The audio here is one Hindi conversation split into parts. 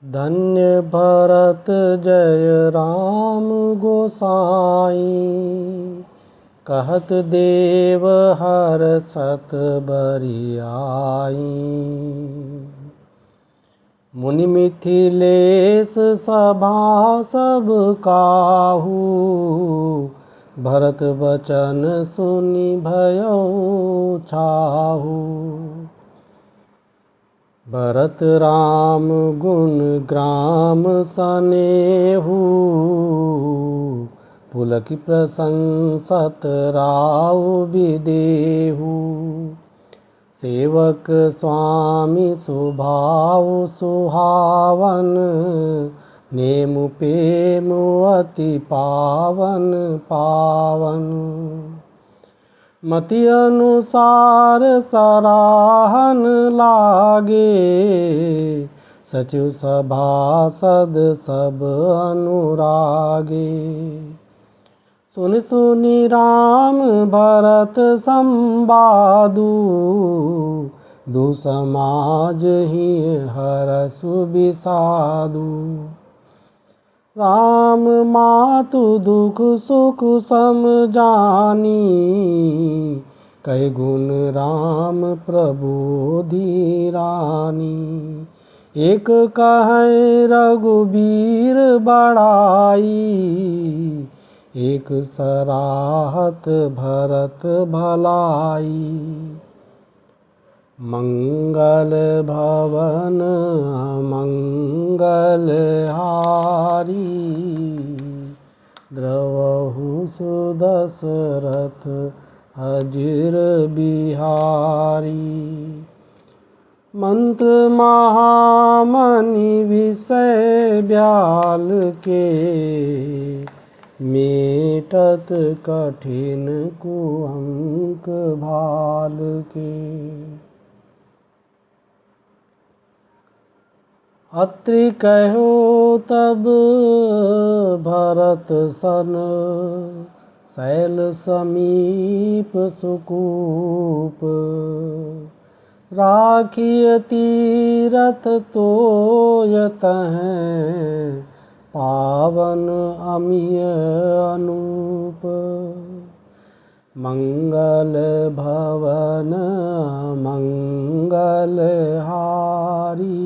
धन्य भरत जय राम गोसाई, कहत देव हर सत बरियाई। मुनि मिथिलेश सभा सब काहू, भरत बचन सुनि भयो छाहू। भरत राम गुण ग्राम सनेहू, पुलक प्रशंसत राव विदेहू। सेवक स्वामी स्वभाव सुहावन, नेमु पेमु अति पावन पावन। मति अनुसार सराहन लागे, सचिव सभासद सब अनुरागे। सुनि सुनि राम भरत संवादु, दु समाज ही हरसु बिसादु। राम मातु दुख सुख सम जानी, कई गुण राम प्रबोधि रानी। एक कहे रघुबीर बड़ाई, एक सराहत भरत भलाई। मंगल भवन मंगल हारी, द्रवहु सुदशरथ अजिर बिहारी। मंत्र महामणि विषय ब्याल के, मेटत कठिन कुअंक भाल के। अत्रि कहो तब भरत सन, शैल समीप सुकूप। राखिय तीरथ तोय तहें, पावन अमिय अनूप। मंगल भवन मंगल हारी,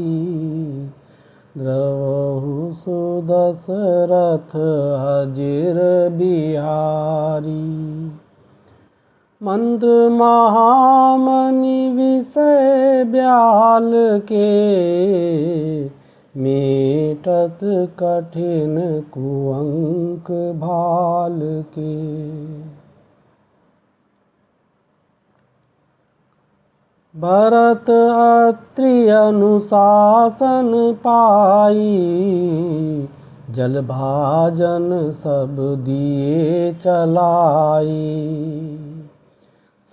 द्रवहु सुदशरथ अजिर बिहारी। मंत्र महामणि विषय ब्याल के, मेटत कठिन कुअंक भाल के। भरत अत्रि अनुशासन पाई, जल भाजन सब दिए चलाई।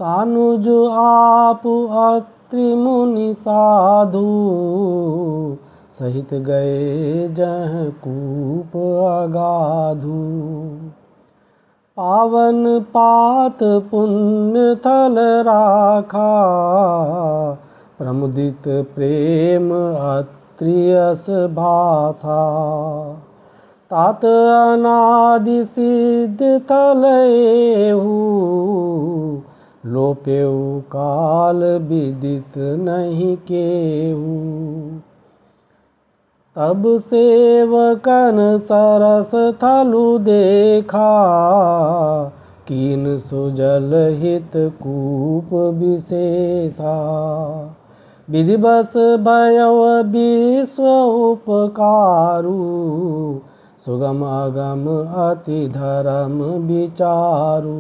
सानुज आप अत्रि मुनि साधु, सहित गए जह कूप अगाधु। पावन पात पुण्य थल राखा, प्रमुदित प्रेम अत्रि यस भाषा। तात अनादि सिद्ध थल एहू, लोपेउ काल विदित नहीं केहू। तब सेवकन सरस थलु देखा, कीन सुजल हित कूप विशेषा। विधिवश भयउ विश्व उपकारु, सुगम अगम अति धर्म विचारु।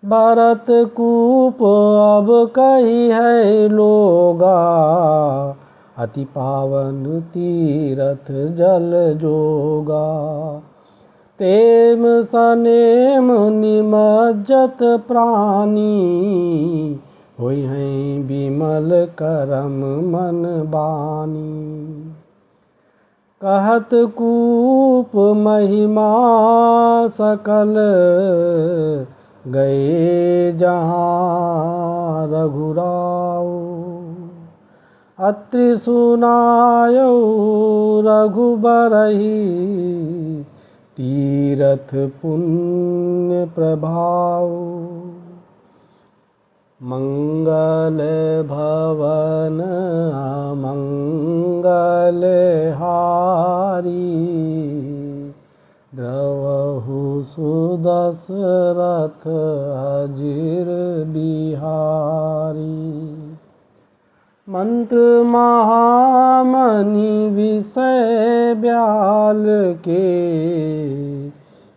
भरत कूप अब कही है लोगा, अति पावन तीरथ जल जोगा। प्रेम सनेम निमज्जत प्राणी, होई हैं विमल करम मन बानी। कहत कूप महिमा सकल, गए जहाँ रघुराव। अत्रि सुनायो रघुबरहि तीरथ पुण्य प्रभाव। मंगल भवन अमंगल हारी द्रवहु सुदशरथ अजिर बिहारी। मंत्र महामणि विषय ब्याल के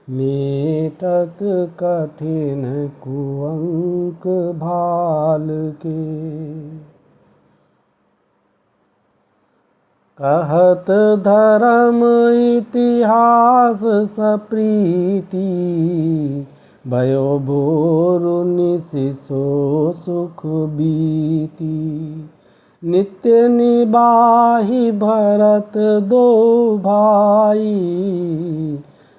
मेटत कठिन कुअंक भाल के। कहत धर्म इतिहास सप्रीति भयो भोरु निशिसो सुख बीती। नित्य निबाहि भरत दो भाई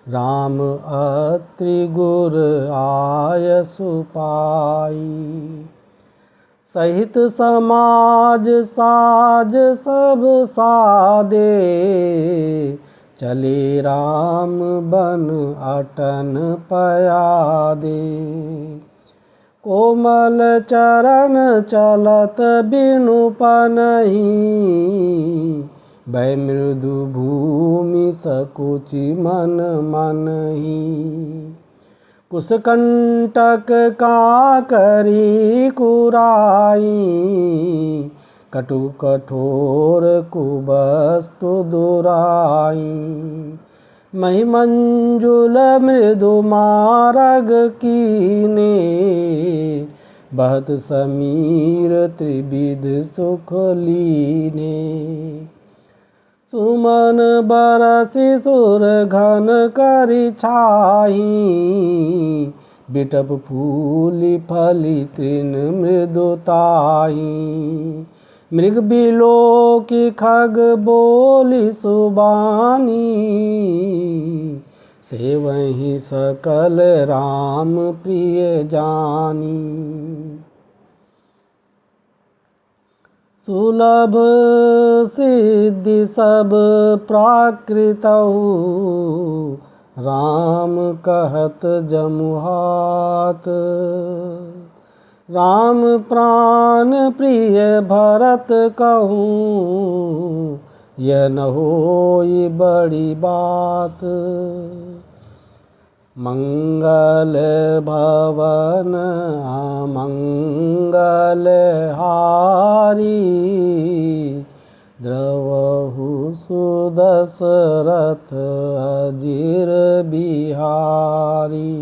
राम अत्रि गुर आयसु पाई। सहित समाज साज सब सादे चले राम बन अटन पयादे। कोमल चरण चलत बिनु पनहि भय मृदु भूमि सकुचि मन मनहि। कुशकंटक काकरी कुराई कटु कठोर कुबस्तु दुराई। महिमंजुल मृदु मारग कीने बहत समीर त्रिविध सुख लीने। सुमन बरसि सुर घन करि छाई बिटप फूलि फलि तृण मृदुताई। मृग बिलोकि खग बोलि सुबानी सेवहि सकल राम प्रिय जानी। सुलभ सिद्धि सब प्राकृतौ राम कहत जमुहात। राम प्राण प्रिय भरत कहूँ यह न होई बड़ी बात। मंगल भवन अमंगल हारी द्रवहु सुदशरथ अजिर बिहारी।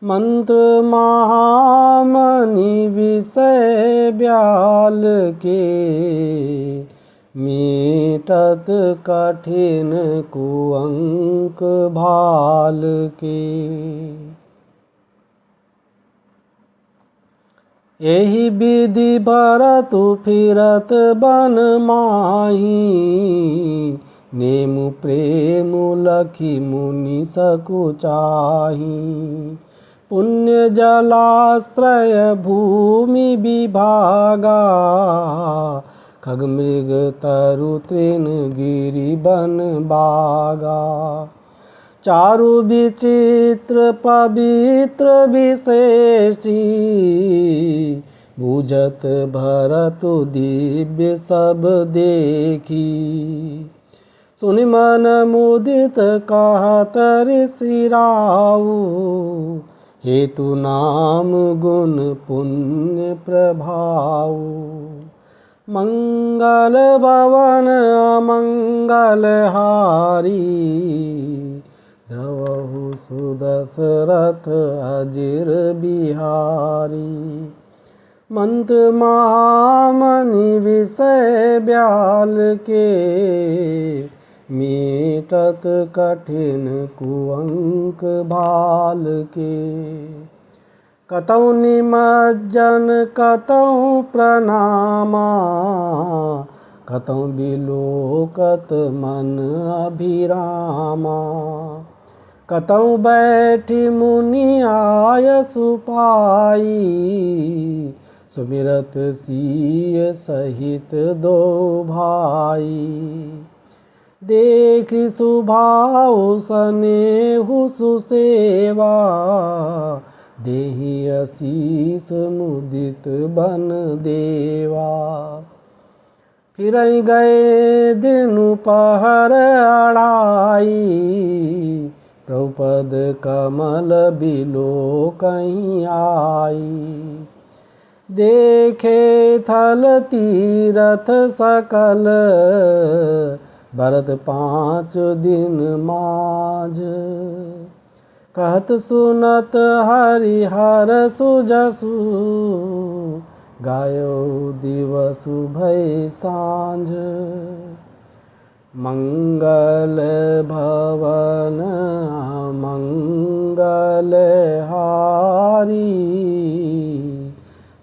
मंत्र महामणि विषय ब्याल के मेटत कठिन कुअंक भाल के। एहि विधि भरतु फिरत बन माही नेमु प्रेमु लखि मुनि सकुचाही। पुण्य जलाश्रय भूमि विभागा खग मृग तरु तृण गिरि बन बागा। चारु विचित्र पवित्र विशेषी बुझत भरतु दिव्य सब देखी। सुनि मन मुदित कहत ऋषि राऊ हेतु नाम गुण पुण्य प्रभाव। मंगल भवन अमंगल हारी द्रवहु सुदशरथ अजिर बिहारी। मंत्र महामणि विषय ब्याल के मेटत कठिन कुअंक भाल के। कतौ निमज्जन कतौ प्रणामा कतौ बिलोकत मन अभिरामा। कतौ बैठी मुनि आयसु पाई सुमिरत सिय सहित दो भाई। देख सुभाव सनेहु सुसेवा, देहि असीस मुदित बन देवा। फिर गए दिनु पहर अढ़ाई, प्रभुपद कमल बिलो कहीं आई। देखे थल तीरथ सकल, भरत 5 दिन माझ। कहत सुनत हरिहर सुजसु, गायो दिवसु भय सांझ। मंगल भवन मंगल हारी,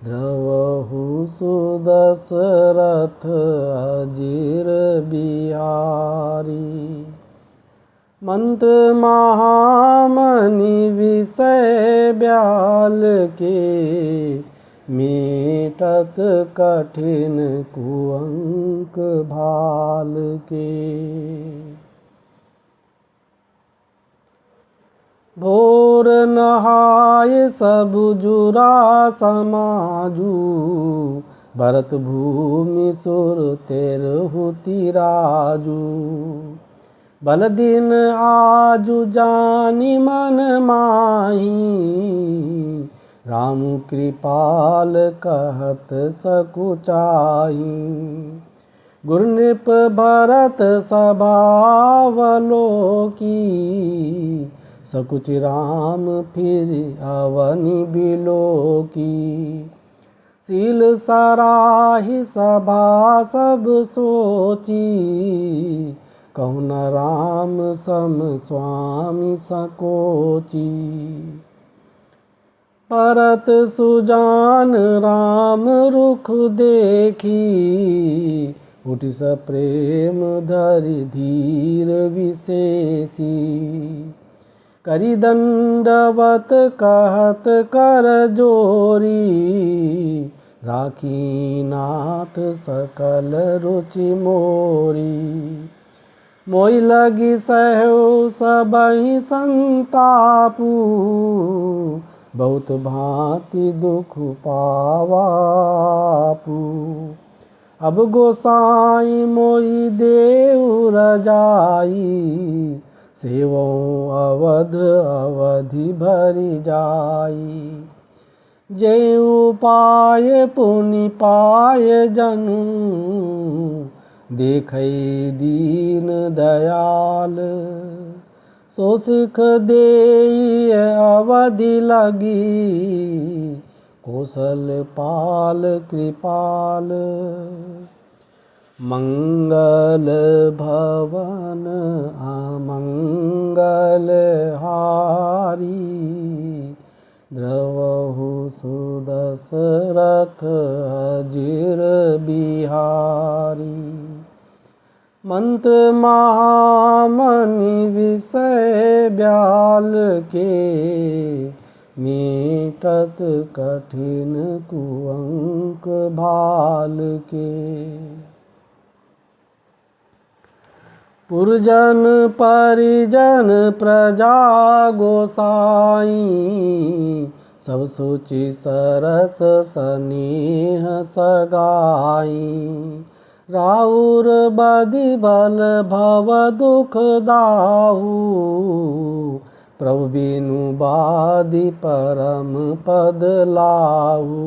द्रवहु सुदशरथ अजिर बिहारी। मंत्र महामणि विषय ब्याल के, मेटत कठिन कुअंक भाल के। भोर नहाय सब जुरा समाजू, भरत भूमि सुर तेरहु तिराजू। बल दिन आजु जानी मन माही, राम कृपाल कहत सकुचाई। गुरु नृप भरत सभावलोकी, सकुच राम फिर अवनि बिलोकी। सील सराहि सभा सब सोची, कहु न राम सम स्वामी सकोची। भरत सुजान राम रुख देखी, उठि सप्रेम धरि धीर विशेषी। करि दंडवत कहत कर जोरी, राखी नाथ सकल रुचि मोरी। मोहि लगी सहु सबहि संतापू, बहुत भांति दुख पावापू। अब गोसाई मोहि देउ रजाई, सेवो अवध अवधि भरि जाई। जे उपाय पुनि पाय जनु, देखै दीन दयाल। सो सिख देई अवधि लगी, कौशलपाल कृपाल। मंगल भवन अमंगल हारी, द्रवहु सुदशरथ अजिर बिहारी। मंत्र महामणि विषय ब्याल के, मेटत कठिन कुअंक भाल के। पुरजन परिजन प्रजा गोसाई, सब सोचि सरस स्नेह सगाई। राउर बदि बल भव दुख दाहू, प्रभु बिनु बादि परम पद लाहू।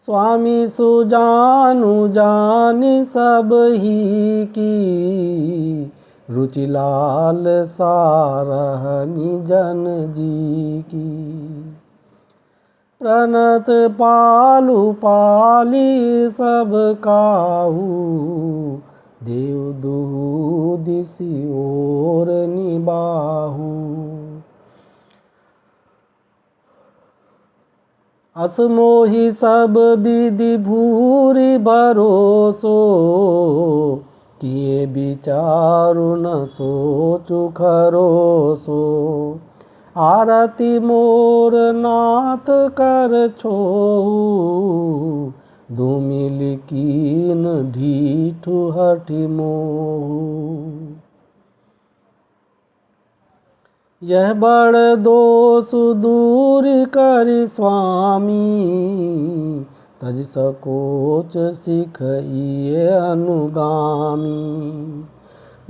स्वामी सुजानु जानि सब ही की, रुचि लाल सारहनि जन जी की। प्रणत पालु पाली सब काहू, देव दुहु दिसि ओर निबाहू। असमोहि सब विधि भूरि भरोसो, किए विचारु न सोचु खरोसो। आरती मोर नाथ कर छोहु, धूमिल कीन ढीठु हठि मोहु। यह बड़ दोष दूर करि स्वामी, तज सकोच सिखइए अनुगामी।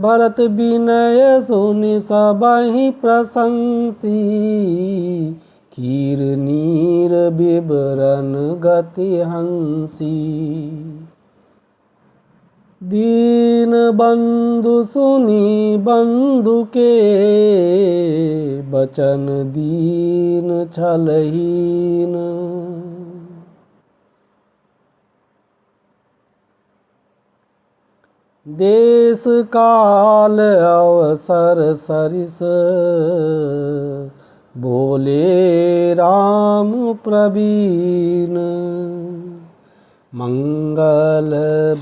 भरत विनय सुनि सबहि प्रशंसी, खीर नीर बिबरन गति हंसी। दीन बंधु सुनी बंधु के, बचन दीन छलहीन। देश काल अवसर सरिस, बोले राम प्रवीण। मंगल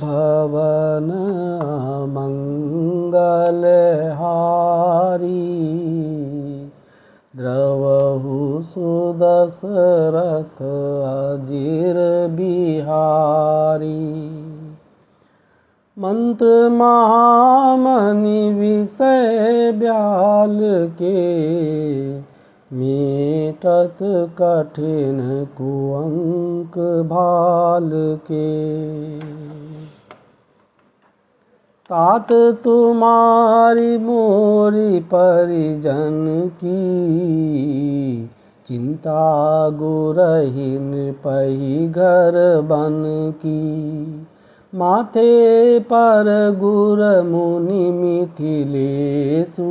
भवन मंगल हारी, द्रवहु सुदशरथ अजिर बिहारी। मंत्र महामणि विषय ब्याल के, मेटत कठिन कुअंक भाल के। तात तुम्हारी मोरी परिजन की, चिंता गुरहिन पही घर बन की। माथे पर गुर मुनि मिथिलेशु,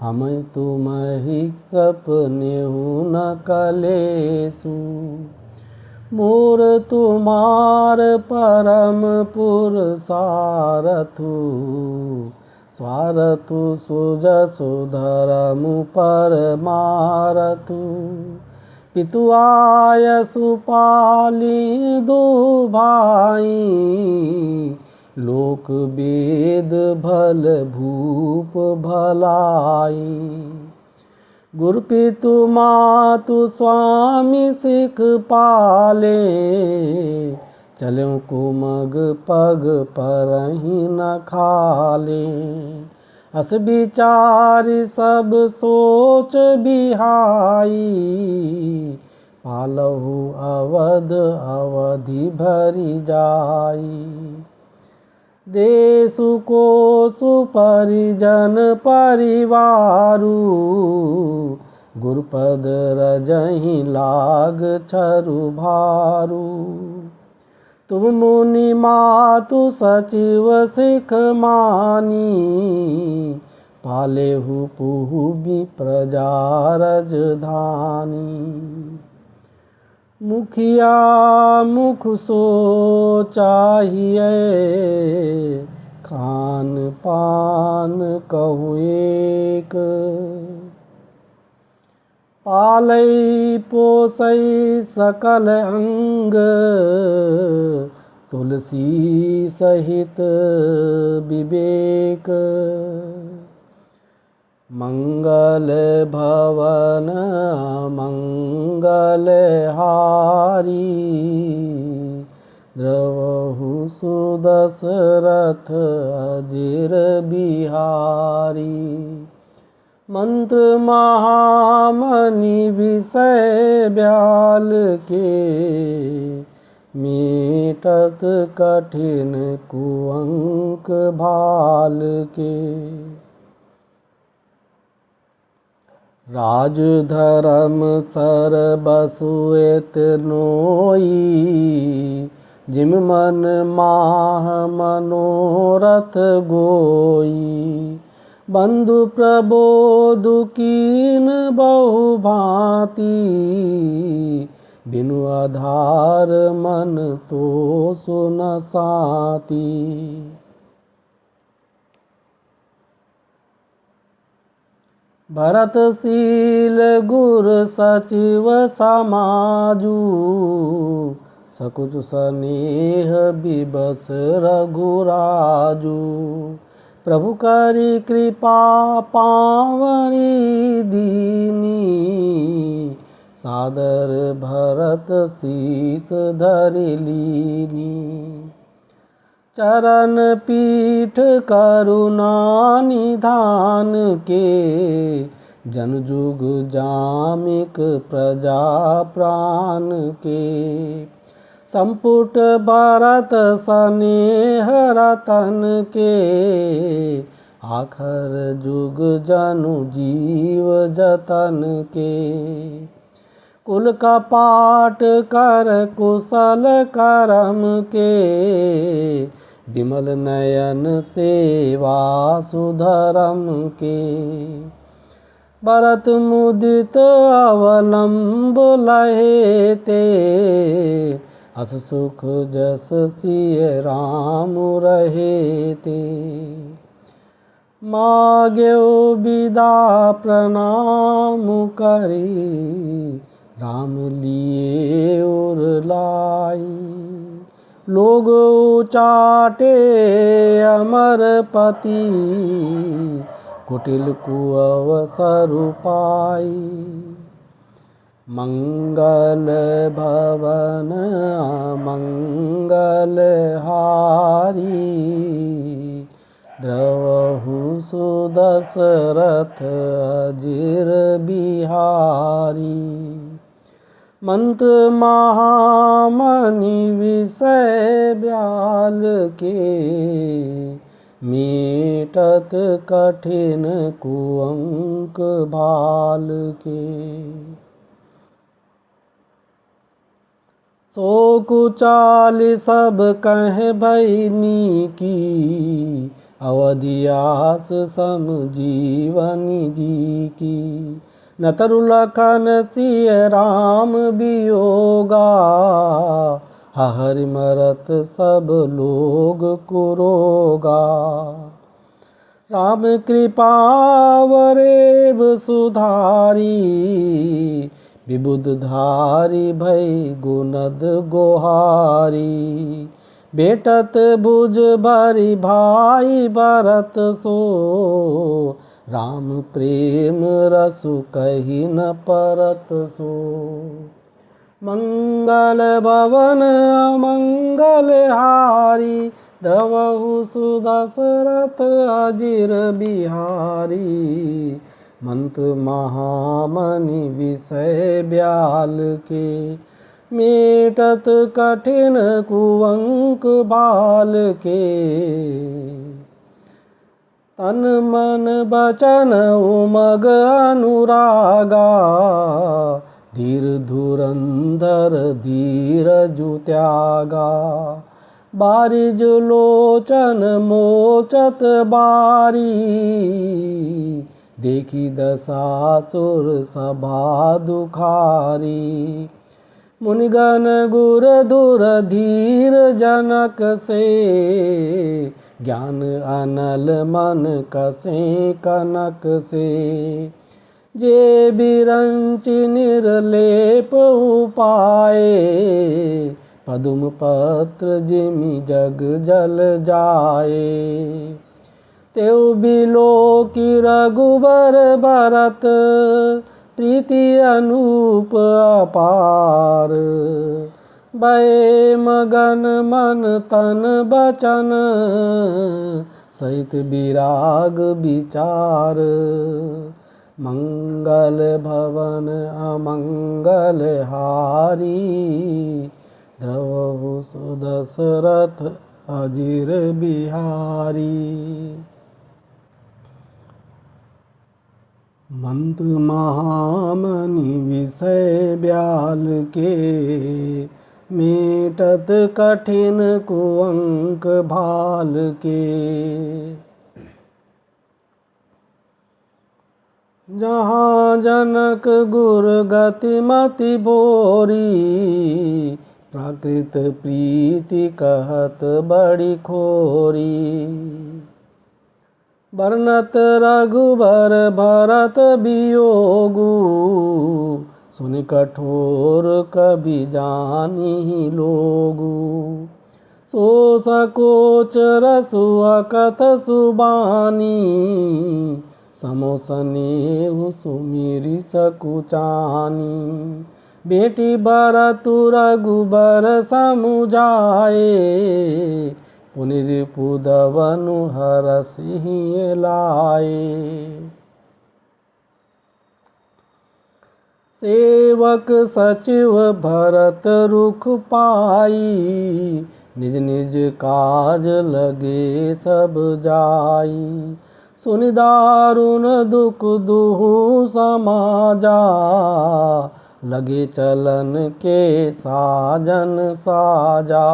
हम तुम्हि सपनेहु न कलेसु। मोर तुम्हार परम पुरसारथु, स्वारथु सुजसु धरमु परमारथु। पितु आयसु पाली दो भाई, लोक वेद भल भूप भलाई। गुरु पितु मातु स्वामी सिख पाले, चल्यों कुमग पग परहि न खाले। अस विचारि सब सोच बिहाई, पालहु अवध अवधि भरि जाई। देशु कोसु परिजन परिवारु, गुरुपद रजहि लाग छरु भारू। तुम मुनि मातु सचिव सिख मानी, पालेहु पुहु बि प्रजा रजधानी। मुखिया मुख सो चाहिए, खान पान कहु एक। पालई पोसई सकल अंग, तुलसी सहित विवेक। मंगल भवन मंगल हारी, द्रवहु सुदशरथ अजिर बिहारी। मंत्र महामणि विषय ब्याल के, मेटत कठिन कुअंक भाल के। राज धर्म सर बसुएत नोई, जिम मन माह मनोरथ गोई। बंधु प्रबोध कीन बहु भांति, बिनु आधार मन तो सुन साती। भरतशील गुर सचिव समाजू, सकुच स्नेह बिबस रघुराजू। प्रभु करी कृपा पावरी दीनी, सादर भरत शीस धरि लीनी। चरण पीठ करुणा निधान के, जन जुग जामिक प्रजा प्राण के। संपुट भरत स्नेह रतन के, आखर जुग जनु जीव जतन के। कुल कपाट कर कुशल करम के, विमल नयन सेवा सुधरम के। भरत मुदित अवलंब लहे ते, अस सुख जस सिय राम रहे ते। माग्यो विदा प्रणाम करी, राम लिए उर लाई। लोग उचाटे अमरपति, कुटिल कुअवसर पाई। मंगल भवन मंगल हारी, द्रवहु सुदशरथ अजिर बिहारी। मंत्र महामणि विषय ब्याल के, मेटत कठिन कुअंक भाल के। सो कुचाल सब कह भैनी की, अवधियास सम जीवनी जी की। न तरु लखन सिय राम बियोगा, हरि मरत सब लोग कुरोगा। राम कृपा वरेब सुधारी, विबुध धारी भई गुनद गोहारी। बेटत भुज भरी भाई भरत सो, राम प्रेम रसु कही न परत सो। मंगल भवन अमंगल हारी, द्रवहु सुदशरथ अजिर बिहारी। मंत्र महामणि विषय ब्याल के, मेटत कठिन कुअंक भाल के। तन मन बचन उमग अनुरागा, धीर धुरंधर धीरजु त्यागा। बारिज लोचन मोचत बारी, देखी दशासुर सभा दुखारी। मुनिगण गुर धुर धीर जनक से, ज्ञान अनल मन कसे कनक से। जे बिरंचि निर्लेप उपाए, पदुम पत्र जिमि जग जल जाए। तेउ बिलो की रघुबर भरत, प्रीति अनूप अपार। भय मगन मन तन बचन, सहित विराग विचार। मंगल भवन अमंगल हारी, द्रवहु सुदशरथ अजिर बिहारी। मंत्र महामणि विषय ब्याल के, मेटत कठिन कुअंक भाल के। जहाँ जनक गुर गति मति बोरी, प्राकृत प्रीति कहत बड़ी खोरी। बरनत रघुबर भरत बियोगु, सुनि कठोर कबि जानिहि लोगु। सो सकोच रसु अकथ सुबानी समोसने सुमिरी सकुचानी बेटी बरतु रघुबर समुझाए पुनिर्पुदवनु हरसिहि लाए सेवक सचिव भरत रुख पाई निज निज काज लगे सब जाई सुनि दारुण दुख दुहु समाजा लगे चलन के साजन साजा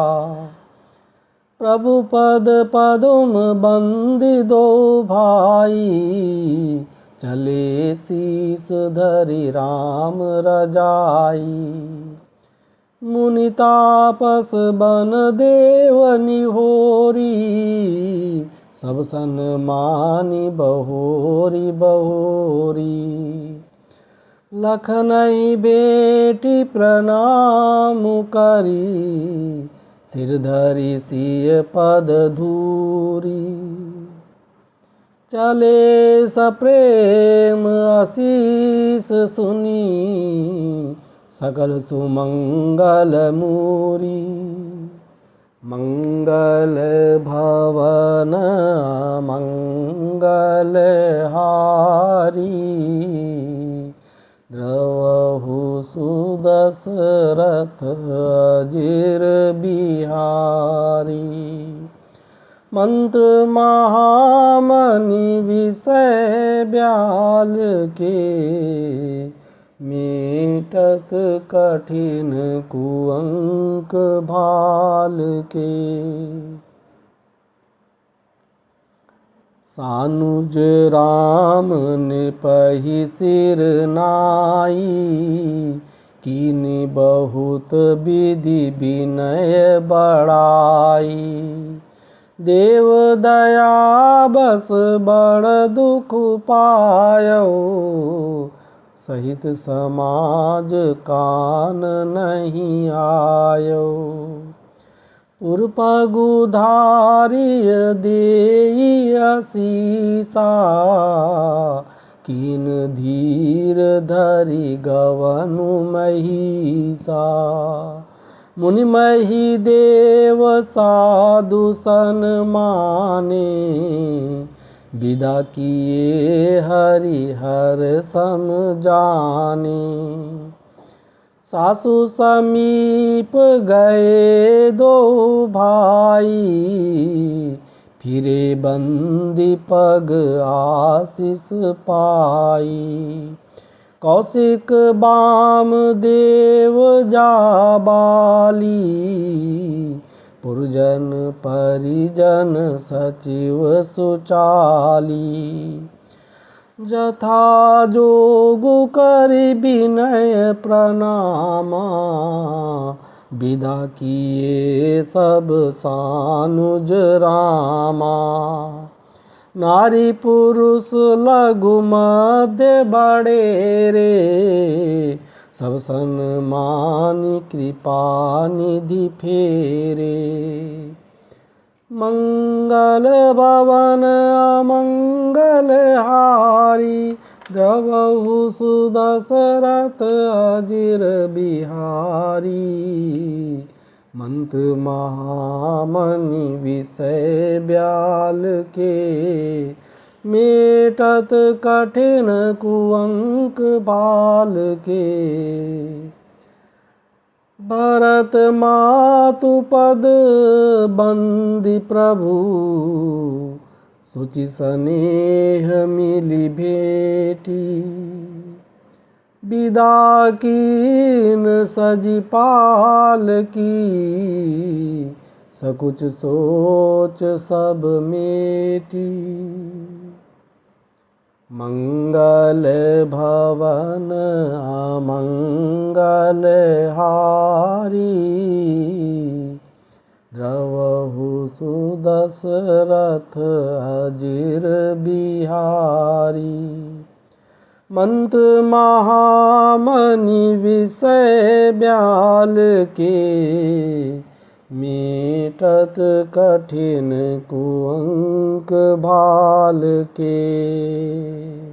प्रभु पद पदुम बंदी दो भाई चले शीस धरि राम रजाई मुनि तापस बन देव निहोरी सब सन मानी बहोरी बहोरी लखनई बेटी प्रणाम करी सिर धरि सिय पद धूरी चले सप्रेम आशीष सुनी सकल सुमंगल मूरी मंगल भवन मंगल हारी द्रवहु सुदशरथ अजिर बिहारी मंत्र महामणि विषय ब्याल के मेटत कठिन कुअंक भाल के सानुज राम निपहि सिर नाई कीनि बहुत विधि विनय बड़ाई देव दया बस बड़ दुख पायो सहित समाज कान नहीं आयो पुरपगुधारिय देई असीसा कीन धीर धरि गवनु महिषा मुनि मही देव साधु सन माने विदा किए हरिहर सम जाने सासु समीप गए दो भाई फिरे बंदी पग आशीष पाई कौशिक बाम देव जाबाली पुरजन परिजन सचिव सुचाली जथा जोगु करि विनय प्रणामा विदा किए सब सानुज रामा नारी पुरुष लघु मध्य बड़ेरे सब सन मानि कृपा निधि फेरे मंगल भवन अमंगल हारी द्रवहु सुदशरथ अजिर बिहारी मंत्र महामणि विषय ब्याल के मेटत कठिन कुअंक बाल के भरत मातु पद बंदी प्रभु सुचि स्नेह मिली भेटी विदा कीन सजी पाल की सकुच सोच सब मेटी मंगल भवन अमंगल हारी द्रवहु सुदशरथ अजिर बिहारी मंत्र महामणि विषय ब्याल के मीटत कठिन कुअंक भाल के।